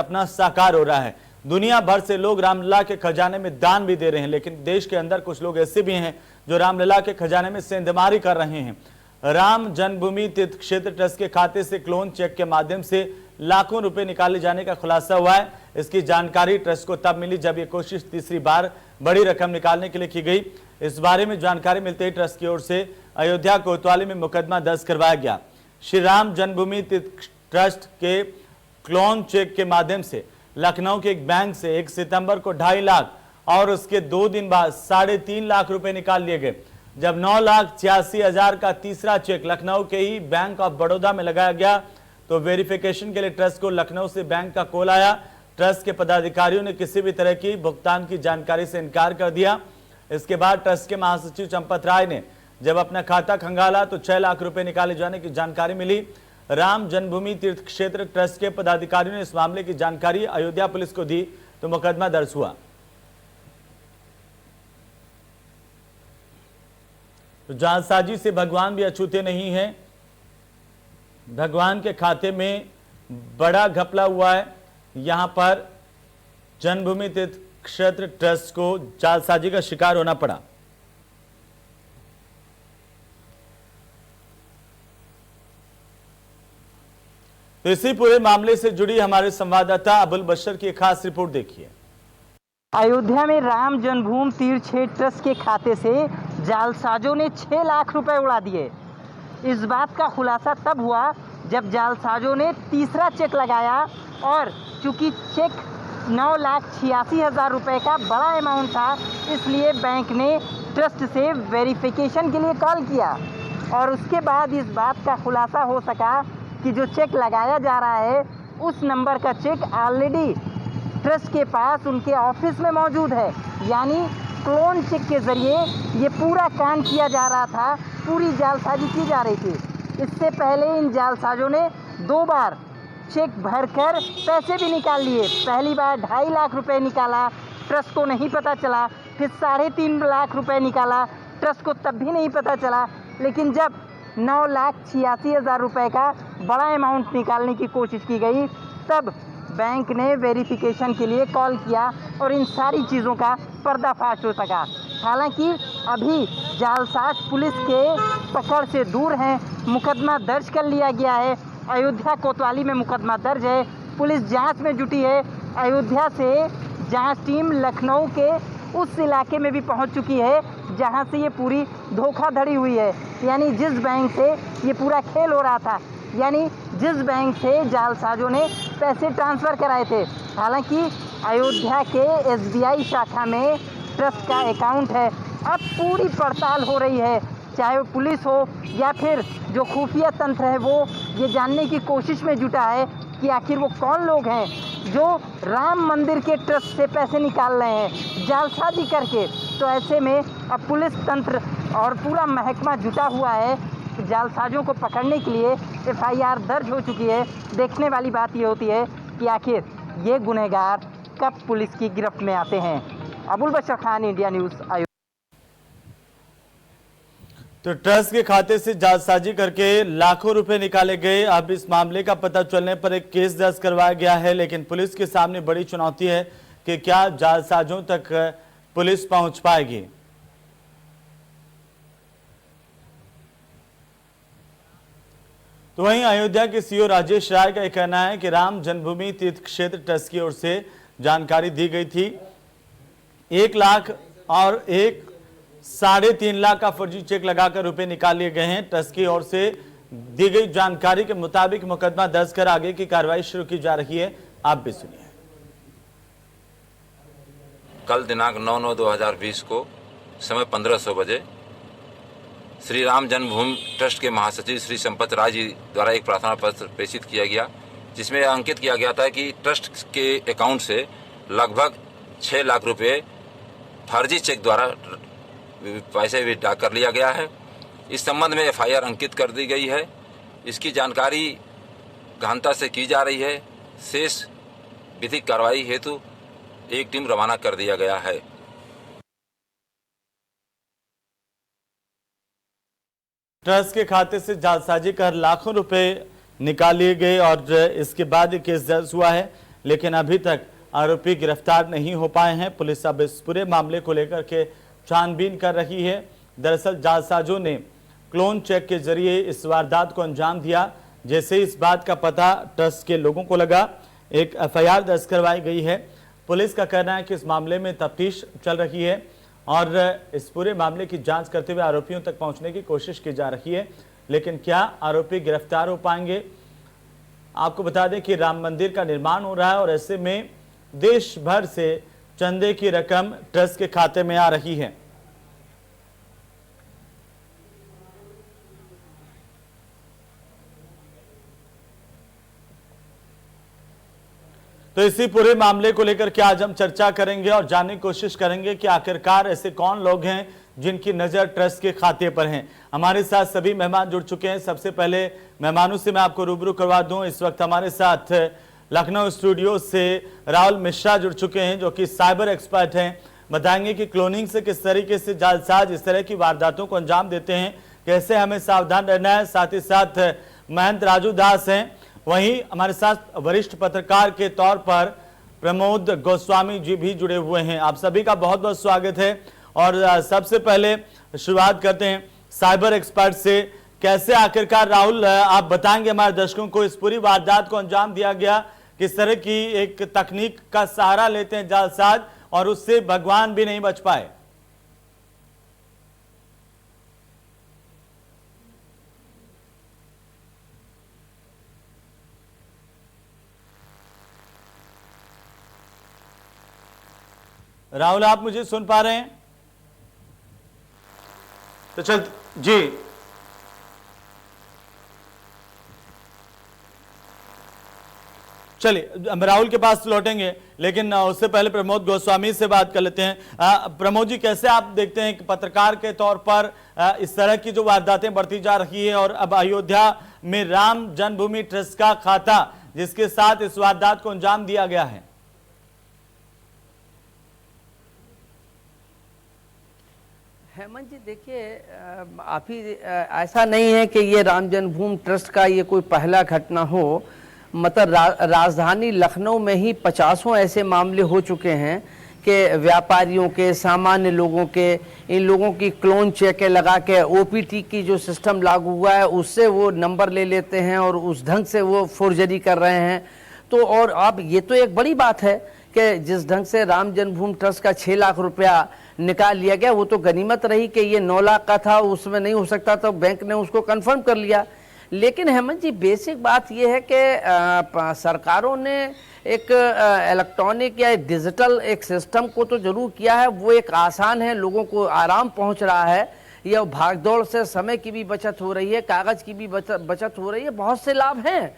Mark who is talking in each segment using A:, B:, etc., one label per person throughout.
A: अपना साकार हो रहा है। दुनिया भर से लोग रामलला के खजाने में दान भी दे रहे हैं, लेकिन देश के अंदर कुछ लोग ऐसे भी हैं जो रामलला के खजाने में सेंधमारी कर रहे हैं। राम जन्मभूमि तीर्थ क्षेत्र ट्रस्ट के खाते से क्लोन चेक के माध्यम से लाखों रुपए निकाले जाने का खुलासा हुआ है। इसकी जानकारी ट्रस्ट को तब मिली जब ये कोशिश तीसरी बार बड़ी रकम निकालने के लिए की गई। इस बारे में जानकारी मिलते ही ट्रस्ट की ओर से अयोध्या कोतवाली में मुकदमा दर्ज करवाया गया। श्री राम जन्मभूमि तीर्थ ट्रस्ट के क्लोन चेक के माध्यम से लखनऊ के एक बैंक से 1 सितंबर को 2.5 लाख और उसके 2 दिन बाद 3.5 लाख रुपए निकाल लिए गए। जब 9,86,000 का तीसरा चेक लखनऊ के ही बैंक ऑफ बड़ौदा में लगाया गया तो वेरिफिकेशन के लिए ट्रस्ट को लखनऊ से बैंक का कॉल आया। ट्रस्ट के पदाधिकारियों ने किसी भी तरह की भुगतान की जानकारी से इनकार कर दिया। इसके बाद ट्रस्ट के महासचिव चंपत राय ने जब अपना खाता खंगाला तो 6 लाख रुपए निकाले जाने की जानकारी मिली। राम जन्मभूमि तीर्थ क्षेत्र ट्रस्ट के पदाधिकारियों ने इस मामले की जानकारी अयोध्या पुलिस को दी तो मुकदमा दर्ज हुआ। तो जालसाजी से भगवान भी अछूते नहीं हैं। भगवान के खाते में बड़ा घपला हुआ है। यहां पर जन्मभूमि तीर्थ क्षेत्र ट्रस्ट को जालसाजी का शिकार होना पड़ा। तो इसी पूरे मामले से जुड़ी हमारे संवाददाता अबुल बशर की एक खास रिपोर्ट देखिए।
B: अयोध्या में राम जन्मभूमि तीर्थ क्षेत्र ट्रस्ट के खाते से जालसाजों ने 6 लाख रुपए उड़ा दिए। इस बात का खुलासा तब हुआ जब जालसाजों ने तीसरा चेक लगाया और चूंकि चेक 9,86,000 रुपए का बड़ा अमाउंट था, इसलिए बैंक ने ट्रस्ट से वेरिफिकेशन के लिए कॉल किया और उसके बाद इस बात का खुलासा हो सका कि जो चेक लगाया जा रहा है उस नंबर का चेक ऑलरेडी ट्रस्ट के पास उनके ऑफिस में मौजूद है। यानी क्लोन चेक के ज़रिए ये पूरा कांड किया जा रहा था, पूरी जालसाजी की जा रही थी। इससे पहले इन जालसाजों ने 2 बार चेक भरकर पैसे भी निकाल लिए। पहली बार 2.5 लाख रुपए निकाला, ट्रस्ट को नहीं पता चला। फिर 3.5 लाख रुपए निकाला, ट्रस्ट को तब भी नहीं पता चला। लेकिन जब 9,86,000 रुपए का बड़ा अमाउंट निकालने की कोशिश की गई तब बैंक ने वेरिफिकेशन के लिए कॉल किया और इन सारी चीज़ों का पर्दाफाश हो सका। हालांकि अभी जालसाज पुलिस के पकड़ से दूर हैं। मुकदमा दर्ज कर लिया गया है। अयोध्या कोतवाली में मुकदमा दर्ज है। पुलिस जांच में जुटी है। अयोध्या से जांच टीम लखनऊ के उस इलाके में भी पहुंच चुकी है जहां से ये पूरी धोखाधड़ी हुई है। यानी जिस बैंक से ये पूरा खेल हो रहा था, यानी जिस बैंक से जालसाजों ने पैसे ट्रांसफ़र कराए थे। हालांकि अयोध्या के SBI शाखा में ट्रस्ट का अकाउंट है। अब पूरी पड़ताल हो रही है, चाहे वो पुलिस हो या फिर जो खुफिया तंत्र है वो ये जानने की कोशिश में जुटा है कि आखिर वो कौन लोग हैं जो राम मंदिर के ट्रस्ट से पैसे निकाल रहे हैं जालसाजी करके। तो ऐसे में अब पुलिस तंत्र और पूरा महकमा जुटा हुआ है जालसाजों को पकड़ने के लिए। FIR दर्ज हो चुकी है। देखने वाली बात ये होती है कि आखिर ये गुनहगार कब पुलिस की गिरफ्त में आते हैं। अबुल बशर खान, इंडिया न्यूज़, आयो।
A: तो ट्रस्ट के खाते से जालसाजी करके लाखों रुपए निकाले गए। अब इस मामले का पता चलने पर एक केस दर्ज करवाया गया है, लेकिन पुलिस के सामने बड़ी चुनौती है कि क्या जालसाजों तक पुलिस पहुंच पाएगी। तो वहीं अयोध्या के CEO राजेश राय का कहना है कि राम जन्मभूमि तीर्थ क्षेत्र ट्रस्ट की ओर से जानकारी दी गई थी। 1 लाख और 3.5 लाख का फर्जी चेक लगाकर रुपए निकाल लिए गए हैं। ट्रस्ट की ओर से दी गई जानकारी के मुताबिक मुकदमा दर्ज कर आगे की कार्रवाई शुरू की जा रही है। आप भी सुनिए।
C: कल दिनांक 9/9/2020 को समय 1500 बजे श्री राम जन्मभूमि ट्रस्ट के महासचिव श्री चंपत राय जी द्वारा एक प्रार्थना पत्र प्रेषित किया गया, जिसमें अंकित किया गया था कि ट्रस्ट के अकाउंट से लगभग 6 लाख रुपए फर्जी चेक द्वारा पैसे विड्रॉ कर लिया गया है। इस संबंध में FIR अंकित कर दी गई है। इसकी जानकारी गहनता से की जा रही है। शेष विधिक कार्रवाई हेतु एक टीम रवाना कर दिया गया है।
A: ट्रस्ट के खाते से जालसाजी कर लाखों रुपए निकाल लिए गए और इसके बाद केस दर्ज हुआ है। लेकिन अभी तक आरोपी गिरफ्तार नहीं हो पाए हैं। पुलिस अब इस पूरे मामले को लेकर के छानबीन कर रही है। दरअसल जालसाजों ने क्लोन चेक के जरिए इस वारदात को अंजाम दिया। जैसे इस बात का पता ट्रस्ट के लोगों को लगा, एक एफआईआर दर्ज करवाई गई है। पुलिस का कहना है कि इस मामले में तफ्तीश चल रही है और इस पूरे मामले की जांच करते हुए आरोपियों तक पहुंचने की कोशिश की जा रही है। लेकिन क्या आरोपी गिरफ्तार हो पाएंगे? आपको बता दें कि राम मंदिर का निर्माण हो रहा है और ऐसे में देश भर से चंदे की रकम ट्रस्ट के खाते में आ रही है। तो इसी पूरे मामले को लेकर के आज हम चर्चा करेंगे और जानने की कोशिश करेंगे कि आखिरकार ऐसे कौन लोग हैं जिनकी नजर ट्रस्ट के खाते पर हैं। हमारे साथ सभी मेहमान जुड़ चुके हैं। सबसे पहले मेहमानों से मैं आपको रूबरू करवा दूं, इस वक्त हमारे साथ लखनऊ स्टूडियो से राहुल मिश्रा जुड़ चुके हैं जो कि साइबर एक्सपर्ट हैं। बताएंगे कि क्लोनिंग से किस तरीके से जालसाज इस तरह की वारदातों को अंजाम देते हैं, कैसे हमें सावधान रहना है। साथ ही साथ महंत राजू दास हैं, वहीं हमारे साथ वरिष्ठ पत्रकार के तौर पर प्रमोद गोस्वामी जी भी जुड़े हुए हैं। आप सभी का बहुत बहुत स्वागत है। और सबसे पहले शुरुआत करते हैं साइबर एक्सपर्ट से। कैसे आखिरकार राहुल आप बताएंगे हमारे दर्शकों को इस पूरी वारदात को अंजाम दिया गया, किस तरह की एक तकनीक का सहारा लेते हैं जालसाज और उससे भगवान भी नहीं बच पाए? राहुल, आप मुझे सुन पा रहे हैं? तो चल जी, चलिए हम राहुल के पास लौटेंगे, लेकिन उससे पहले प्रमोद गोस्वामी से बात कर लेते हैं। प्रमोद जी, कैसे आप देखते हैं कि पत्रकार के तौर पर इस तरह की जो वारदातें बढ़ती जा रही है और अब अयोध्या में राम जन्मभूमि ट्रस्ट का खाता जिसके साथ इस वारदात को अंजाम दिया गया है?
D: हेमंत जी, देखिए, आप ही ऐसा नहीं है कि ये राम जन्मभूमि ट्रस्ट का ये कोई पहला घटना हो। मतलब राजधानी लखनऊ में ही 50 ऐसे मामले हो चुके हैं कि व्यापारियों के, सामान्य लोगों के, इन लोगों की क्लोन चेकें लगा के ओपीटी की जो सिस्टम लागू हुआ है उससे वो नंबर ले लेते हैं और उस ढंग से वो फोर्जरी कर रहे हैं। तो और अब ये तो एक बड़ी बात है कि जिस ढंग से राम जन्मभूमि ट्रस्ट का 6 लाख रुपया निकाल लिया गया, वो तो गनीमत रही कि ये 9 लाख का था, उसमें नहीं हो सकता, तो बैंक ने उसको कंफर्म कर लिया। लेकिन हेमंत जी, बेसिक बात ये है कि सरकारों ने एक इलेक्ट्रॉनिक या डिजिटल एक सिस्टम को तो जरूर किया है, वो एक आसान है, लोगों को आराम पहुंच रहा है, यह भागदौड़ से समय की भी बचत हो रही है, कागज की भी बचत हो रही है, बहुत से लाभ हैं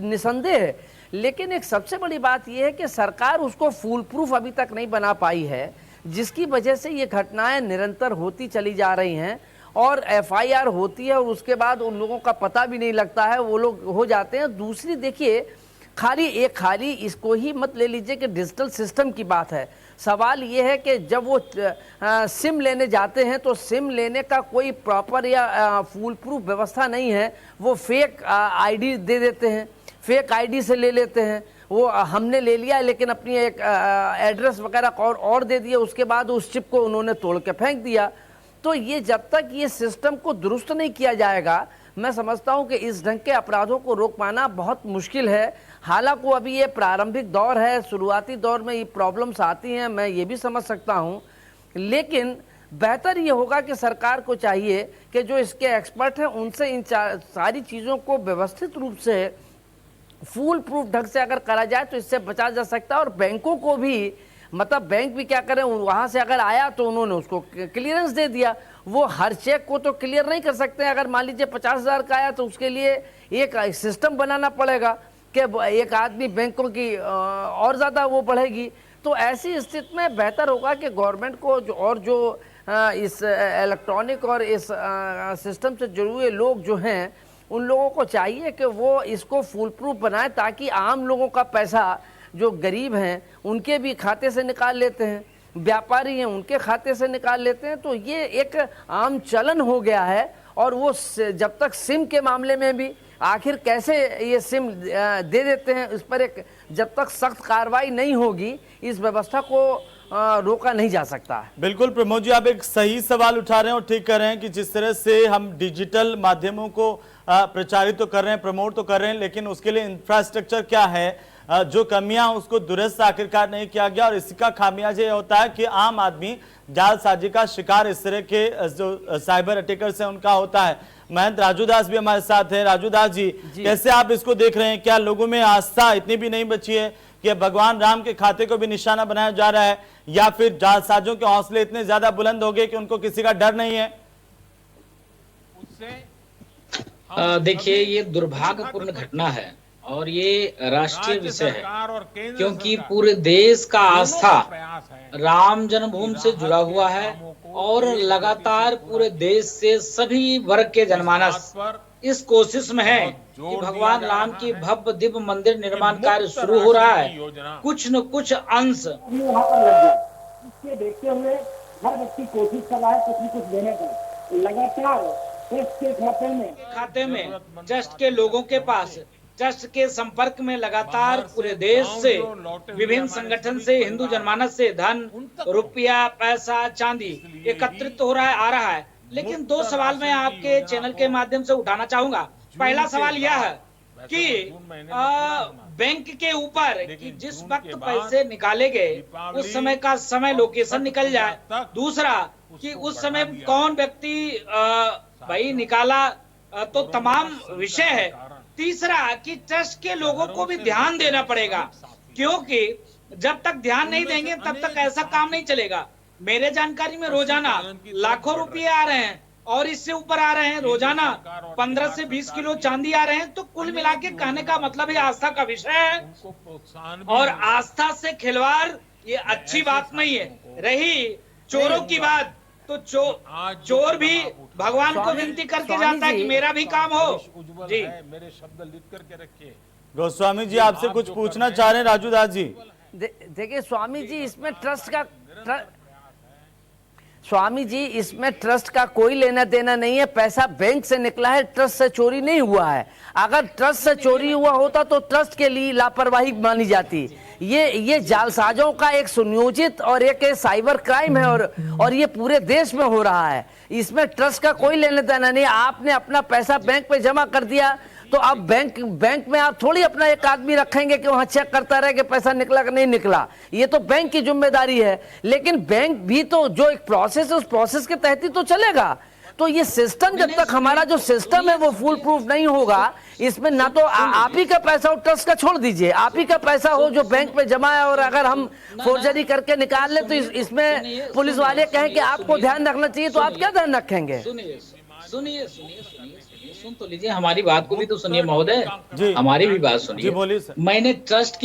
D: निसंदेह। लेकिन एक सबसे बड़ी बात यह है कि सरकार उसको फूल प्रूफ अभी तक नहीं बना पाई है, जिसकी वजह से ये घटनाएं निरंतर होती चली जा रही हैं और एफआईआर होती है और उसके बाद उन लोगों का पता भी नहीं लगता है, वो लोग हो जाते हैं। दूसरी देखिए, खाली इसको ही मत ले लीजिए कि डिजिटल सिस्टम की बात है। सवाल ये है कि जब वो सिम लेने जाते हैं तो सिम लेने का कोई प्रॉपर या फूल प्रूफ व्यवस्था नहीं है, वो फेक आईडी दे देते हैं, फेक आईडी से ले लेते हैं। वो हमने ले लिया लेकिन अपनी एक एड्रेस वगैरह और दे दिया, उसके बाद उस चिप को उन्होंने तोड़ के फेंक दिया। तो ये जब तक ये सिस्टम को दुरुस्त नहीं किया जाएगा, मैं समझता हूं कि इस ढंग के अपराधों को रोक पाना बहुत मुश्किल है। हालांकि अभी ये प्रारंभिक दौर है, शुरुआती दौर में ये प्रॉब्लम्स आती हैं, मैं ये भी समझ सकता हूं। लेकिन बेहतर ये होगा कि सरकार को चाहिए कि जो इसके एक्सपर्ट हैं उनसे इन सारी चीज़ों को व्यवस्थित रूप से फूल प्रूफ ढंग से अगर करा जाए तो इससे बचा जा सकता है। और बैंकों को भी, मतलब बैंक भी क्या करें, वहाँ से अगर आया तो उन्होंने उसको क्लियरेंस दे दिया। वो हर चेक को तो क्लियर नहीं कर सकते हैं। अगर मान लीजिए 50,000 का आया तो उसके लिए एक सिस्टम बनाना पड़ेगा कि एक आदमी बैंकों की और ज़्यादा वो बढ़ेगी। तो ऐसी स्थिति में बेहतर होगा कि गवर्नमेंट को जो इस इलेक्ट्रॉनिक और इस सिस्टम से जुड़े हुए लोग जो हैं, उन लोगों को चाहिए कि वो इसको फूल प्रूफ बनाए, ताकि आम लोगों का पैसा, जो गरीब हैं उनके भी खाते से निकाल लेते हैं, व्यापारी हैं उनके खाते से निकाल लेते हैं। तो ये एक आम चलन हो गया है। और वो जब तक सिम के मामले में भी आखिर कैसे ये सिम दे देते हैं? इस पर एक जब तक सख्त कार्रवाई नहीं होगी इस व्यवस्था को रोका नहीं जा सकता है।
A: बिल्कुल प्रमोद जी, आप एक सही सवाल उठा रहे हैं और ठीक कर रहे हैं कि जिस तरह से हम डिजिटल माध्यमों को प्रचारित तो कर रहे हैं, प्रमोट तो कर रहे हैं, लेकिन उसके लिए इंफ्रास्ट्रक्चर क्या है, जो कमियां उसको दुरुस्त आखिरकार नहीं किया गया। और इसका खामियाजा ये होता है कि आम आदमी जालसाजी का शिकार इस तरह के जो साइबर अटैकर्स हैं उनका होता है। महंत राजू दास भी हमारे साथ है। राजू दास जी, कैसे आप इसको देख रहे हैं? क्या लोगों में आस्था इतनी भी नहीं बची है कि भगवान राम के खाते को भी निशाना बनाया जा रहा है, या फिर जालसाजों के हौसले इतने ज्यादा बुलंद हो गए कि उनको किसी का डर नहीं है?
E: देखिए, ये दुर्भाग्यपूर्ण घटना है और ये राष्ट्रीय विषय है, क्योंकि पूरे देश का आस्था राम जन्मभूमि से जुड़ा हुआ है और लगातार पूरे देश से सभी वर्ग के जनमानस इस कोशिश में है कि भगवान राम की भव्य दिव्य मंदिर निर्माण कार्य शुरू हो रहा है, कुछ न कुछ अंश
F: वहाँ पर लग गया। इसके देखते हुए हर व्यक्ति कोशिश कर रहा है कुछ न कुछ देने का। लगातार ट्रस्ट के खाते में
E: ट्रस्ट के लोगों के पास, ट्रस्ट के संपर्क में लगातार पूरे देश से विभिन्न संगठन से, हिंदू जनमानस से धन, रुपया, पैसा, चांदी एकत्रित हो रहा है, आ रहा है। लेकिन दो सवाल मैं आपके चैनल के माध्यम से उठाना चाहूंगा। पहला सवाल यह है कि बैंक के ऊपर कि जिस वक्त पैसे निकाले गए उस समय का समय लोकेशन निकल जाए। दूसरा कि उस समय कौन व्यक्ति भाई निकाला तो तमाम विषय है। तीसरा कि ट्रस्ट के लोगों को भी ध्यान देना पड़ेगा, क्योंकि जब तक ध्यान नहीं देंगे तब तक ऐसा काम नहीं चलेगा। मेरे जानकारी में रोजाना लाखों रुपए आ रहे हैं और इससे ऊपर आ रहे हैं। रोजाना 15 से 20 किलो चांदी आ रहे हैं। तो कुल मिला के कहने का मतलब ये आस्था का विषय है और आस्था से खिलवाड़ ये अच्छी बात नहीं है। रही चोरों की बात, तो चोर भी भगवान को विनती करके जाता है कि मेरा भी काम हो। जी,
G: मेरे शब्द लिख करके रखिए।
A: गोस्वामी जी आपसे कुछ पूछना चाह रहे हैं राजू दास जी।
D: देखिए स्वामी जी, इसमें स्वामी जी इसमें ट्रस्ट का कोई लेना देना नहीं है। पैसा बैंक से निकला है, ट्रस्ट से चोरी नहीं हुआ है। अगर ट्रस्ट से चोरी हुआ होता तो ट्रस्ट के लिए लापरवाही मानी जाती। ये जालसाजों का एक सुनियोजित और एक साइबर क्राइम है और ये पूरे देश में हो रहा है। इसमें ट्रस्ट का कोई लेना देना नहीं। आपने अपना पैसा बैंक पे जमा कर दिया तो अब बैंक में आप थोड़ी अपना एक आदमी रखेंगे कि वहां चेक करता रहे कि पैसा निकला कि नहीं निकला। ये तो बैंक की जिम्मेदारी है। लेकिन बैंक भी तो जो एक प्रोसेस है उस प्रोसेस के तहत ही तो चलेगा। तो ये सिस्टम जब तक हमारा जो सिस्टम है वो फुल प्रूफ नहीं होगा, इसमें ना तो आप ही का पैसा हो, ट्रस्ट का छोड़ दीजिए, आप ही का पैसा हो जो बैंक में जमा है और अगर हम फोर्जरी करके निकाल ले तो इसमें पुलिस वाले कहें कि आपको ध्यान रखना चाहिए, तो आप क्या ध्यान रखेंगे?
E: सुनिए, सुन तो लीजिए, हमारी बात को भी तो सुनिए महोदय, हमारी भी बात सुनिए।
A: बोलिए सर।
E: मैंने ट्रस्ट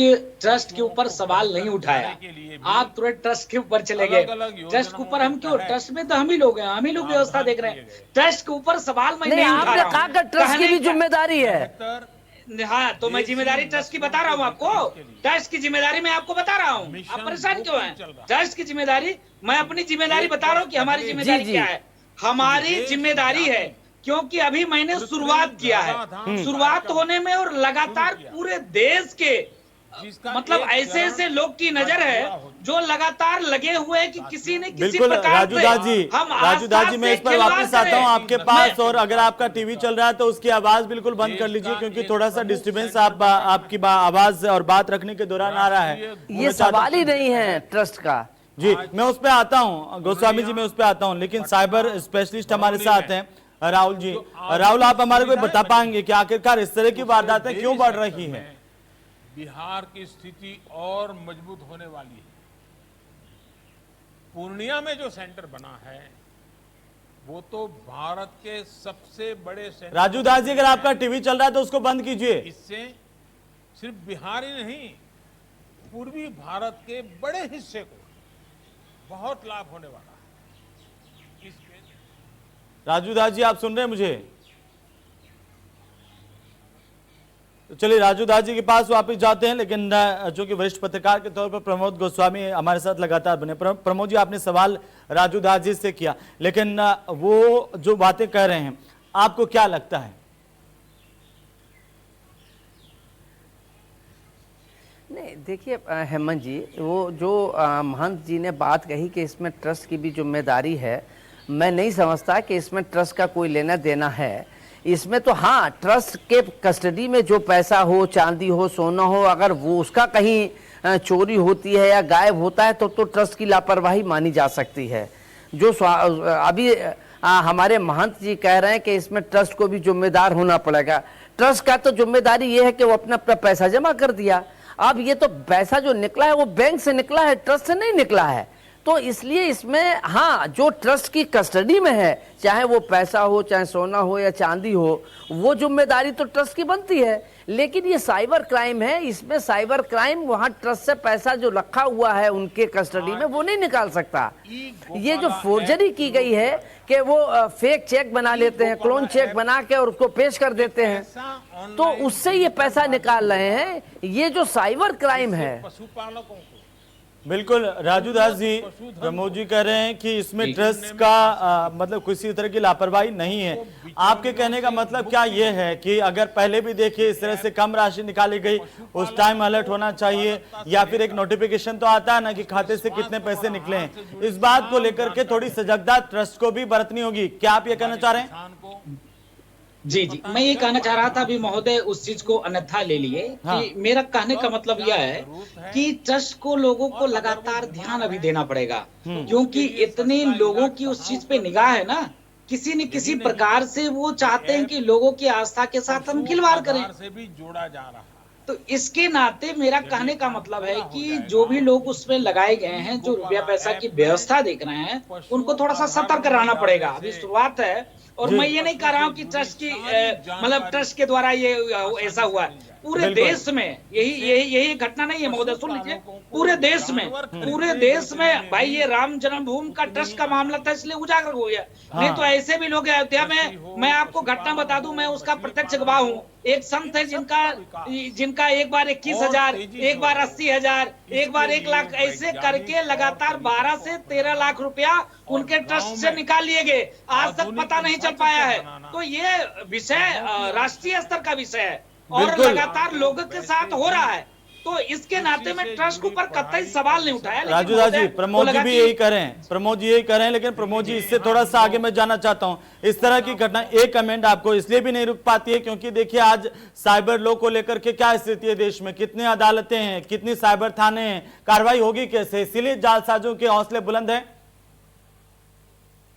E: के ऊपर सवाल नहीं उठाया। आप तुरंत ट्रस्ट के ऊपर चले गए। ट्रस्ट के ऊपर हम क्यों? ट्रस्ट में तो हम ही लोग हैं, हम ही लोग व्यवस्था देख रहे हैं। ट्रस्ट के ऊपर सवाल मैं नहीं उठा रहा हूं।
D: कहा कि ट्रस्ट की भी जिम्मेदारी है।
E: हाँ, तो मैं जिम्मेदारी ट्रस्ट की बता रहा हूँ आपको। ट्रस्ट की जिम्मेदारी मैं आपको बता रहा हूँ, आप परेशान क्यों हैं? ट्रस्ट की जिम्मेदारी, मैं अपनी जिम्मेदारी बता रहा हूँ कि हमारी जिम्मेदारी क्या है। हमारी जिम्मेदारी है क्योंकि अभी मैंने शुरुआत किया है। शुरुआत होने में और लगातार पूरे देश के मतलब ऐसे लोग की नजर है जो लगातार लगे हुए हैं कि किसी ने किसी प्रकार
A: राजू दास जी मैं इस पर वापस आता हूं आपके पास। और अगर आपका टीवी चल रहा है तो उसकी आवाज बिल्कुल बंद कर लीजिए, क्योंकि थोड़ा सा डिस्टर्बेंस आपकी आवाज और बात रखने के दौरान आ रहा है।
D: ये सवाल ही नहीं है ट्रस्ट का।
A: जी, मैं उस पर आता हूँ गोस्वामी जी, मैं उस पर आता हूँ। लेकिन साइबर स्पेशलिस्ट हमारे साथ हैं राहुल जी। राहुल, आप हमारे को बता पाएंगे कि आखिरकार इस तरह की वारदातें क्यों बढ़ रही हैं?
G: बिहार की स्थिति और मजबूत होने वाली है। पूर्णिया में जो सेंटर बना है वो तो भारत के सबसे बड़े सेंटर।
A: राजू दास जी, अगर आपका टीवी चल रहा है तो उसको बंद कीजिए।
G: इससे सिर्फ बिहार ही नहीं, पूर्वी भारत के बड़े हिस्से को बहुत लाभ होने वाला है।
A: राजू दास जी, आप सुन रहे हैं मुझे? तो चलिए राजू दास जी के पास वापस जाते हैं। लेकिन जो कि वरिष्ठ पत्रकार के तौर पर प्रमोद गोस्वामी हमारे साथ लगातार बने। प्रमोद जी, आपने सवाल राजू दास जी से किया, लेकिन वो जो बातें कह रहे हैं आपको क्या लगता है?
D: नहीं देखिए हेमंत जी, वो जो महंत जी ने बात कही कि इसमें ट्रस्ट की भी जिम्मेदारी है, मैं नहीं समझता कि इसमें ट्रस्ट का कोई लेना देना है। इसमें तो हाँ, ट्रस्ट के कस्टडी में जो पैसा हो, चांदी हो, सोना हो, अगर वो उसका कहीं चोरी होती है या गायब होता है तो ट्रस्ट की लापरवाही मानी जा सकती है। जो अभी हमारे महंत जी कह रहे हैं कि इसमें ट्रस्ट को भी जिम्मेदार होना पड़ेगा। ट्रस्ट का तो जिम्मेदारी ये है कि वो अपना पैसा जमा कर दिया। अब ये तो पैसा जो निकला है वो बैंक से निकला है, ट्रस्ट से नहीं निकला है। तो इसलिए इसमें हाँ, जो ट्रस्ट की कस्टडी में है, चाहे वो पैसा हो, चाहे सोना हो या चांदी हो, वो जिम्मेदारी तो ट्रस्ट की बनती है। लेकिन ये साइबर क्राइम है, इसमें साइबर क्राइम वहाँ ट्रस्ट से पैसा जो रखा हुआ है उनके कस्टडी में वो नहीं निकाल सकता। ये जो फोर्जरी की गई है कि वो फेक चेक बना लेते हैं, क्लोन चेक बना के और उसको पेश कर देते हैं, तो उससे ये पैसा निकाल रहे हैं। ये जो साइबर क्राइम है।
G: पशुपालकों को
A: बिल्कुल राजू दास जी, प्रमोद जी कह रहे हैं कि इसमें ट्रस्ट का मतलब किसी तरह की लापरवाही नहीं है। आपके कहने का मतलब क्या ये है कि अगर पहले भी देखिए इस तरह से कम राशि निकाली गई, उस टाइम अलर्ट होना चाहिए, या फिर एक नोटिफिकेशन तो आता है ना कि खाते से कितने पैसे निकले हैं। इस बात को लेकर के थोड़ी सजगता ट्रस्ट को भी बरतनी होगी। क्या आप ये कहना चाह रहे हैं?
E: जी जी, मैं ये कहना चाह रहा था, अभी महोदय उस चीज को अन्यथा ले लिए कि मेरा कहने का मतलब यह है कि ट्रस्ट को लोगों को लगातार ध्यान अभी देना पड़ेगा, क्योंकि इतने लोगों की उस चीज पे निगाह है ना, किसी न किसी प्रकार से वो चाहते हैं कि लोगों की आस्था के साथ हम खिलवाड़ करें।
G: से भी जोड़ा जा रहा है।
E: तो इसके नाते मेरा कहने का मतलब है कि जो भी लोग उसमें लगाए गए हैं, जो रुपया पैसा की व्यवस्था देख रहे हैं, उनको थोड़ा सा सतर्क रहना पड़ेगा। अभी शुरुआत है, और मैं ये नहीं कह रहा हूँ कि ट्रस्ट की मतलब ट्रस्ट के द्वारा ये ऐसा हुआ है। पूरे देश में यही घटना नहीं है महोदय, सुन लीजिए, पूरे देश में भाई ये राम जन्मभूमि का ट्रस्ट का मामला था, इसलिए उजागर हो गया। नहीं तो ऐसे भी लोग अयोध्या में, मैं आपको घटना बता दूं, मैं उसका प्रत्यक्ष गवाह हूँ। एक संत है जिनका एक बार 21,000, एक बार 80,000, एक बार 1 लाख, ऐसे करके लगातार 12 से 13 लाख रुपया उनके ट्रस्ट से निकाल लिए गए। आज तक पता नहीं चल पाया है। तो ये विषय राष्ट्रीय स्तर का विषय है और लगातार लोगों के साथ हो रहा है। तो इसके नाते में ट्रस्ट के ऊपर कतई सवाल नहीं उठाया।
A: राजू दास जी, प्रमोद जी भी यही कह रहे हैं, प्रमोद जी यही कह रहे हैं, लेकिन प्रमोद जी इससे थोड़ा सा आगे मैं जाना चाहता हूं। इस तरह की घटना, एक कमेंट आपको इसलिए भी नहीं रुक पाती है क्योंकि देखिए आज साइबर लॉ को लेकर के क्या स्थिति है देश में, कितनी अदालतें हैं, कितनी साइबर थाने हैं, कार्रवाई होगी कैसे, इसीलिए जालसाजों के हौसले बुलंद है।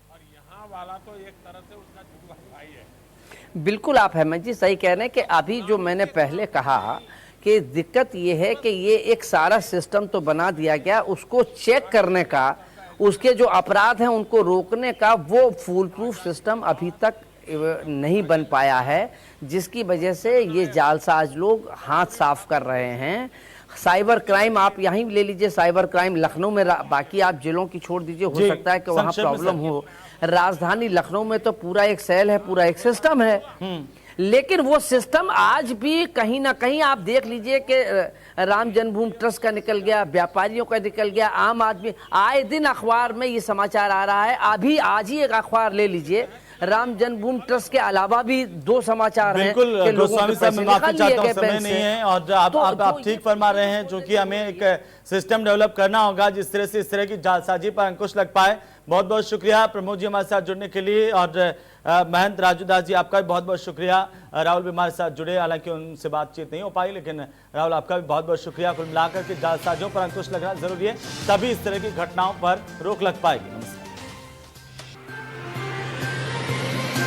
G: और यहाँ वाला तो एक तरह से उसका जुड़वा भाई है।
D: बिल्कुल आप हेमंत जी सही कह रहे हैं कि अभी जो मैंने पहले कहा कि दिक्कत ये है कि ये एक सारा सिस्टम तो बना दिया गया, उसको चेक करने का, उसके जो अपराध हैं उनको रोकने का वो फुल प्रूफ सिस्टम अभी तक नहीं बन पाया है, जिसकी वजह से ये जालसाज लोग हाथ साफ कर रहे हैं। साइबर क्राइम आप यहीं ले लीजिए, साइबर क्राइम लखनऊ में, बाकी आप जिलों की छोड़ दीजिए, हो सकता है कि वहाँ प्रॉब्लम हो। राजधानी लखनऊ में तो पूरा एक सेल है, पूरा एक सिस्टम है। लेकिन वो सिस्टम आज भी कहीं ना कहीं आप देख लीजिए कि राम जन्मभूमि ट्रस्ट का निकल गया, व्यापारियों का निकल गया, आम आदमी, आए दिन अखबार में ये समाचार आ रहा है। अभी आज ही एक अखबार ले लीजिए, राम जन्मभूमि ट्रस्ट के अलावा भी 2 समाचार हैं।
A: बिल्कुल गोस्वामी साहब, मैं माफी चाहता हूँ, समय नहीं है और आप ठीक फरमा रहे हैं, क्योंकि हमें एक सिस्टम डेवलप करना होगा जिस तरह से इस तरह की जालसाजी पर अंकुश लग पाए। बहुत बहुत शुक्रिया प्रमोद जी हमारे साथ जुड़ने के लिए, और महंत राजू दास जी आपका भी बहुत बहुत शुक्रिया। राहुल भी हमारे साथ जुड़े, हालांकि उनसे बातचीत नहीं हो पाई, लेकिन राहुल आपका भी बहुत बहुत शुक्रिया। कुल मिलाकर के जालसाजों पर अंकुश लगना जरूरी है, तभी इस तरह की घटनाओं पर रोक लग पाएगी। नमस्कार।